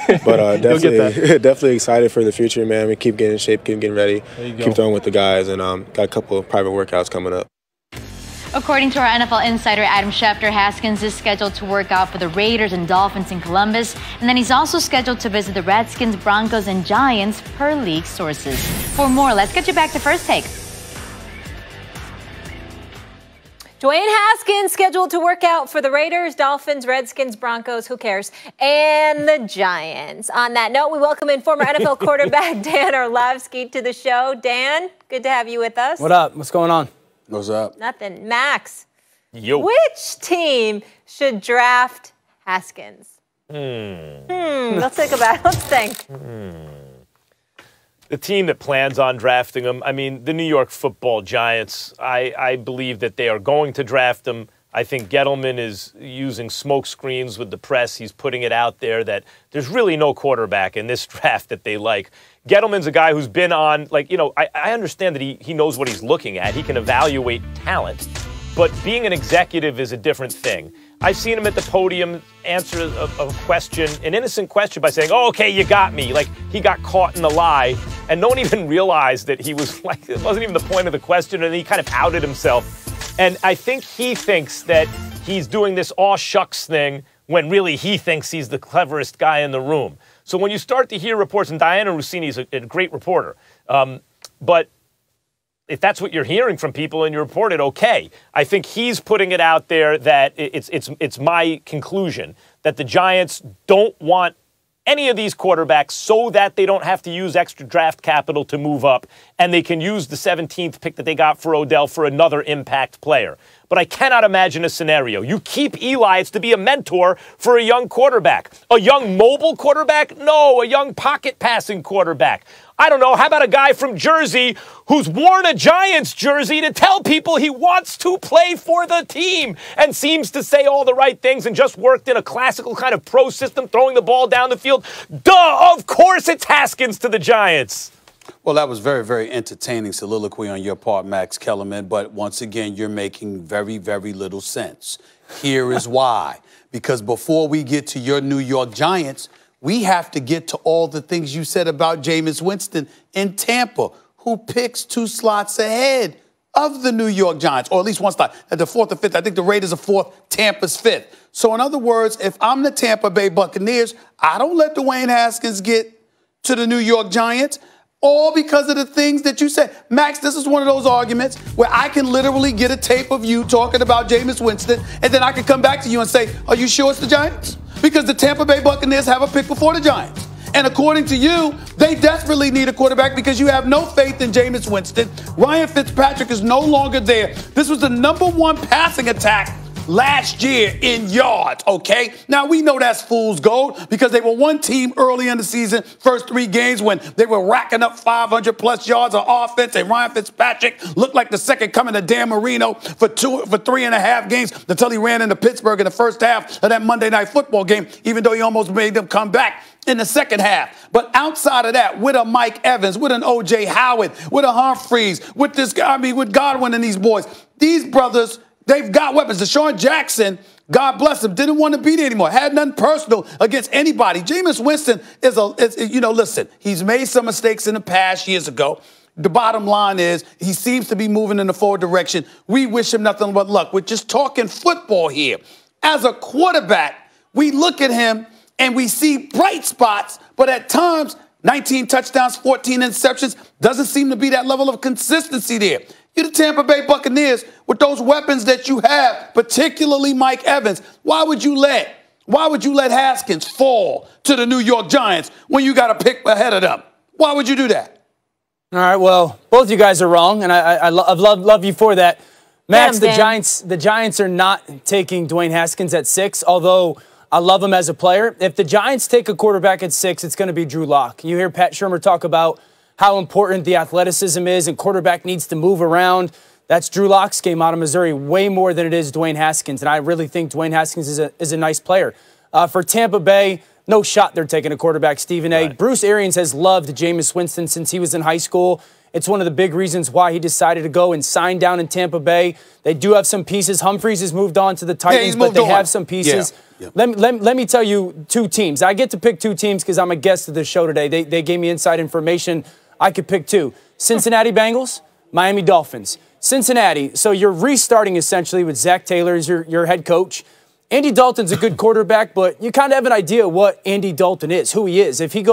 But definitely excited for the future, man. We keep getting in shape, keep getting ready, keep throwing with the guys, and got a couple of private workouts coming up. According to our NFL insider Adam Schefter, Haskins is scheduled to work out for the Raiders and Dolphins in Columbus, and then he's also scheduled to visit the Redskins, Broncos, and Giants, per league sources. For more, let's get you back to First Take. Dwayne Haskins scheduled to work out for the Raiders, Dolphins, Redskins, Broncos, who cares, and the Giants. On that note, we welcome in former NFL quarterback Dan Orlovsky to the show. Dan, good to have you with us. What up? What's going on? What's up? Nothing. Max, yo. Which team should draft Haskins? Let's think about it. Let's think. The team that plans on drafting him, I mean, the New York Football Giants, I believe that they are going to draft him. I think Gettleman is using smoke screens with the press. He's putting it out there that there's really no quarterback in this draft that they like. Gettleman's a guy who's been on, like, you know, I understand that he knows what he's looking at. He can evaluate talent, but being an executive is a different thing. I've seen him at the podium answer a question, an innocent question, by saying, oh, okay, you got me. Like, he got caught in the lie, and no one even realized that he was, like, it wasn't even the point of the question, and he kind of outed himself. And I think he thinks that he's doing this aw shucks thing when really he thinks he's the cleverest guy in the room. So when you start to hear reports, and Diana Rossini is a great reporter, but if that's what you're hearing from people and you report it, okay. I think he's putting it out there that it's my conclusion that the Giants don't want any of these quarterbacks so that they don't have to use extra draft capital to move up, and they can use the 17th pick that they got for Odell for another impact player. But I cannot imagine a scenario. You keep Eli, it's to be a mentor for a young quarterback. A young mobile quarterback? No, a young pocket passing quarterback. I don't know, how about a guy from Jersey who's worn a Giants jersey to tell people he wants to play for the team and seems to say all the right things and just worked in a classical kind of pro system, throwing the ball down the field? Duh, of course it's Haskins to the Giants. Well, that was very, very entertaining soliloquy on your part, Max Kellerman. But once again, you're making very, very little sense. Here is why. Because before we get to your New York Giants, we have to get to all the things you said about Jameis Winston in Tampa, who picks 2 slots ahead of the New York Giants, or at least 1 slot, at the 4th or 5th. I think the Raiders are 4th, Tampa's 5th. So in other words, if I'm the Tampa Bay Buccaneers, I don't let Dwayne Haskins get to the New York Giants. All because of the things that you said. Max, this is one of those arguments where I can literally get a tape of you talking about Jameis Winston, and then I can come back to you and say, are you sure it's the Giants? Because the Tampa Bay Buccaneers have a pick before the Giants. And according to you, they desperately need a quarterback because you have no faith in Jameis Winston. Ryan Fitzpatrick is no longer there. This was the #1 passing attack last year in yards, okay? Now, we know that's fool's gold because they were one team early in the season, first 3 games, when they were racking up 500-plus yards on offense, and Ryan Fitzpatrick looked like the second coming of Dan Marino for 3.5 games until he ran into Pittsburgh in the first half of that Monday Night Football game, even though he almost made them come back in the second half. But outside of that, with a Mike Evans, with an O.J. Howard, with a Humphreys, with this guy, I mean, with Godwin and these boys, these brothers, they've got weapons. Deshaun Jackson, God bless him, didn't want to be there anymore. Had nothing personal against anybody. Jameis Winston listen, he's made some mistakes in the past years ago. The bottom line is he seems to be moving in the forward direction. We wish him nothing but luck. We're just talking football here. As a quarterback, we look at him and we see bright spots, but at times, 19 touchdowns, 14 interceptions, doesn't seem to be that level of consistency there. You're the Tampa Bay Buccaneers with those weapons that you have, particularly Mike Evans. Why would you let Haskins fall to the New York Giants when you got a pick ahead of them? Why would you do that? All right, well, both you guys are wrong, and I love you for that. Max, the Giants are not taking Dwayne Haskins at 6, although I love him as a player. If the Giants take a quarterback at 6, it's going to be Drew Lock. You hear Pat Shurmur talk about how important the athleticism is and quarterback needs to move around. That's Drew Lock's game out of Missouri way more than it is Dwayne Haskins, and I really think Dwayne Haskins is a nice player. For Tampa Bay, no shot they're taking a quarterback, Stephen A. Right. Bruce Arians has loved Jameis Winston since he was in high school. It's one of the big reasons why he decided to go and sign down in Tampa Bay. They do have some pieces. Humphreys has moved on to the Titans, but they have some pieces. Yeah. Yep. Let me tell you two teams. I get to pick two teams because I'm a guest of the show today. They gave me inside information. I could pick two. Cincinnati Bengals, Miami Dolphins. Cincinnati, so you're restarting essentially with Zach Taylor as your head coach. Andy Dalton's a good quarterback, but you kind of have an idea what Andy Dalton is, who he is. If he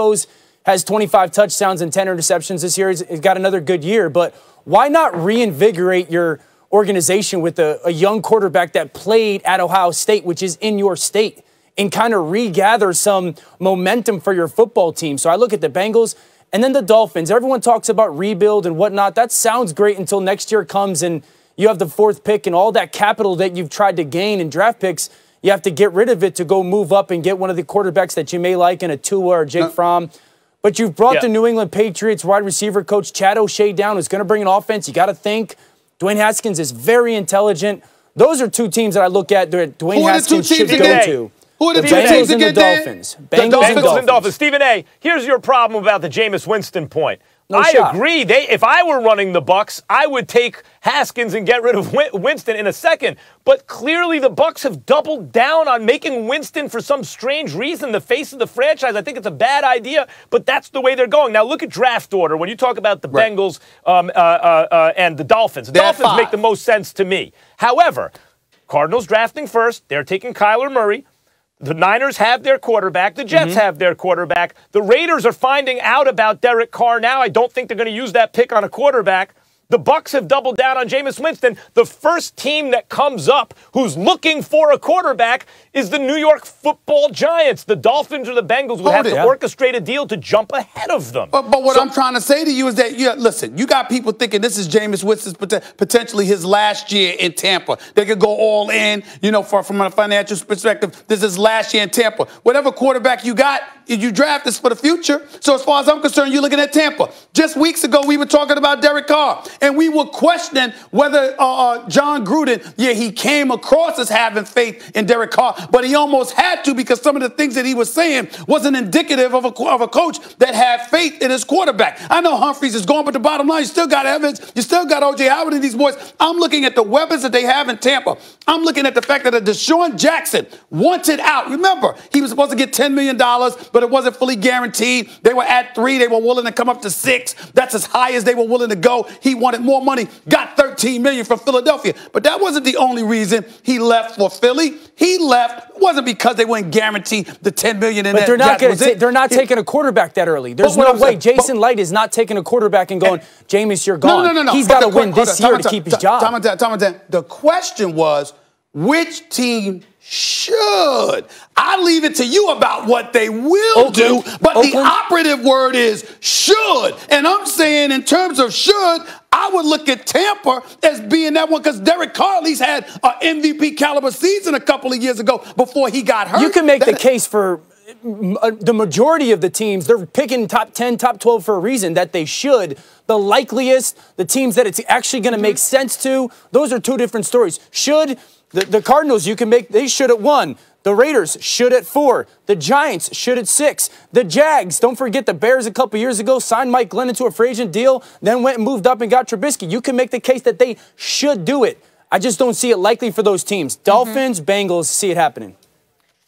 has 25 touchdowns and 10 interceptions this year, he's got another good year. But why not reinvigorate your organization with a young quarterback that played at Ohio State, which is in your state, and kind of regather some momentum for your football team? So I look at the Bengals and then the Dolphins. Everyone talks about rebuild and whatnot. That sounds great until next year comes and you have the 4th pick and all that capital that you've tried to gain in draft picks. You have to get rid of it to go move up and get one of the quarterbacks that you may like in a Tua or Jake Fromm. But you've brought the New England Patriots wide receiver coach Chad O'Shea down, who's going to bring an offense. You got to think Dwayne Haskins is very intelligent. Those are two teams that I look at that Dwayne Haskins should go to. Who are the The two teams Bengals and the again, Dan? Dolphins. Bengals and Dolphins. Stephen A., here's your problem about the Jameis Winston point. I agree. If I were running the Bucs, I would take Haskins and get rid of Winston in a second. But clearly the Bucs have doubled down on making Winston, for some strange reason, the face of the franchise. I think it's a bad idea, but that's the way they're going. Now look at draft order. When you talk about the Bengals and the Dolphins make the most sense to me. However, Cardinals drafting first. They're taking Kyler Murray. The Niners have their quarterback. The Jets have their quarterback. The Raiders are finding out about Derek Carr now. I don't think they're going to use that pick on a quarterback. The Bucs have doubled down on Jameis Winston. The first team that comes up who's looking for a quarterback is the New York Football Giants. The Dolphins or the Bengals would have to orchestrate a deal to jump ahead of them. But what I'm trying to say to you is that, listen, you got people thinking this is Jameis Winston's potentially his last year in Tampa. They could go all in, from a financial perspective. This is last year in Tampa. Whatever quarterback you got, you draft this for the future. So as far as I'm concerned, you're looking at Tampa. Just weeks ago, we were talking about Derek Carr, and we were questioning whether John Gruden, he came across as having faith in Derek Carr, but he almost had to because some of the things that he was saying wasn't indicative of a coach that had faith in his quarterback. I know Humphreys is gone, but the bottom line, you still got Evans, you still got O.J. Howard and these boys. I'm looking at the weapons that they have in Tampa. I'm looking at the fact that Deshaun Jackson wanted out. Remember, he was supposed to get $10 million, but it wasn't fully guaranteed. They were at 3. They were willing to come up to 6. That's as high as they were willing to go. He wanted more money, got $13 million from Philadelphia. But that wasn't the only reason he left for Philly. He left. It wasn't because they wouldn't guarantee the $10 million in that. But they're not taking a quarterback that early. There's no way. Jason Light is not taking a quarterback and going, Jameis, you're gone. No. He's got to win this year to keep his job. The question was, which team should? I leave it to you about what they will do, but the operative word is should. And I'm saying in terms of should, I would look at Tampa as being that one because Derek Carr at least had an MVP caliber season a couple of years ago before he got hurt. You can make the case for the majority of the teams. They're picking top 10, top 12 for a reason, that they should. The likeliest, the teams that it's actually going to make sense to, those are two different stories. Should, the Cardinals, they should at 1. The Raiders should at 4. The Giants should at 6. The Jags, don't forget the Bears a couple years ago signed Mike Glennon to a free agent deal, then went and moved up and got Trubisky. You can make the case that they should do it. I just don't see it likely for those teams. Dolphins, Bengals, see it happening.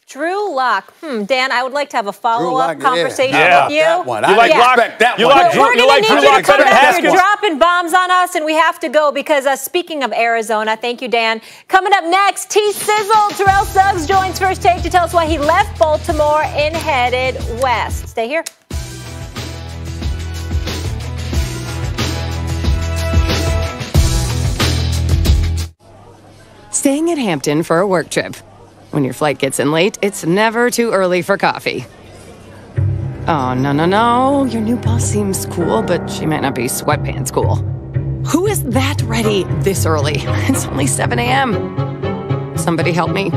Drew Lock. Dan, I would like to have a follow-up conversation with you. That one. I expect that one. We're going to need you to come back. You're dropping bombs on us, and we have to go because speaking of Arizona, thank you, Dan. Coming up next, T-Sizzle. Terrell Suggs joins First Take to tell us why he left Baltimore and headed west. Stay here. Staying at Hampton for a work trip. When your flight gets in late, it's never too early for coffee. Oh, no. Your new boss seems cool, but she might not be sweatpants cool. Who is that ready this early? It's only 7 a.m. Somebody help me.